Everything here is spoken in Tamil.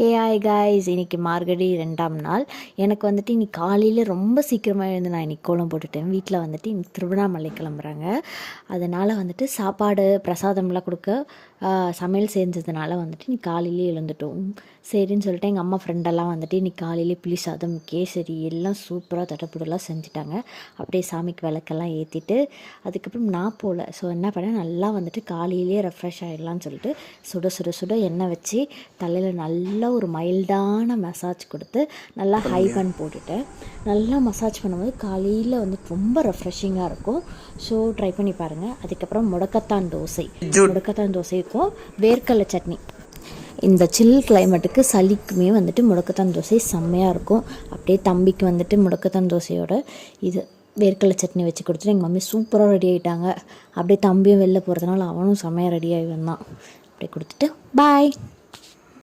ஹே ஹாய் காய்ஸ், இன்றைக்கி மார்கழி 2ஆம் நாள். எனக்கு வந்துட்டு இன்றைக்கி காலையில் ரொம்ப சீக்கிரமாக எழுந்து நான் இன்றைக்கி கோலம் போட்டுட்டேன். வீட்டில் வந்துட்டு இன்னைக்கு திருவண்ணாமலை கிளம்புறாங்க. அதனால் வந்துட்டு சாப்பாடு பிரசாதம்லாம் கொடுக்க சமையல் செஞ்சதுனால வந்துட்டு இன்றைக்கி காலையிலே எழுந்துட்டோம். சரின்னு சொல்லிட்டு எங்கள் அம்மா ஃப்ரெண்டெல்லாம் வந்துட்டு இன்றைக்கி காலையிலே புளி சாதம், கேசரி எல்லாம் சூப்பராக தட்டப்புடலாம் செஞ்சுட்டாங்க. அப்படியே சாமிக்கு விளக்கெல்லாம் ஏற்றிட்டு அதுக்கப்புறம் நான் போகல. ஸோ என்ன பண்ணேன், நல்லா வந்துட்டு காலையிலேயே ரெஃப்ரெஷ் ஆகிடலான்னு சொல்லிட்டு சுட சுட சுட எண்ணெய் வச்சு தலையில் நல்லா ஒரு மைல்டான மசாஜ் கொடுத்து நல்லா ஹை பன் போட்டுட்டேன். நல்லா மசாஜ் பண்ணும்போது காலையில் வந்து ரொம்ப ரெஃப்ரெஷிங்காக இருக்கும். ஸோ ட்ரை பண்ணி பாருங்கள். அதுக்கப்புறம் முடக்கத்தான் தோசைக்கும் வேர்க்கடலை சட்னி. இந்த சில் கிளைமேட்டுக்கு சளிக்குமே வந்துட்டு முடக்கத்தான் தோசை செம்மையாக இருக்கும். அப்படியே தம்பிக்கு வந்துட்டு முடக்கத்தான் தோசையோட இது வேர்க்கடலை சட்னி வச்சு கொடுத்துட்டு எங்கள் மம்மி சூப்பராக ரெடி ஆகிட்டாங்க. அப்படியே தம்பியும் வெளில போகிறதுனால அவனும் செம்மையாக ரெடி ஆகி வந்தான். அப்படியே கொடுத்துட்டு பாய்.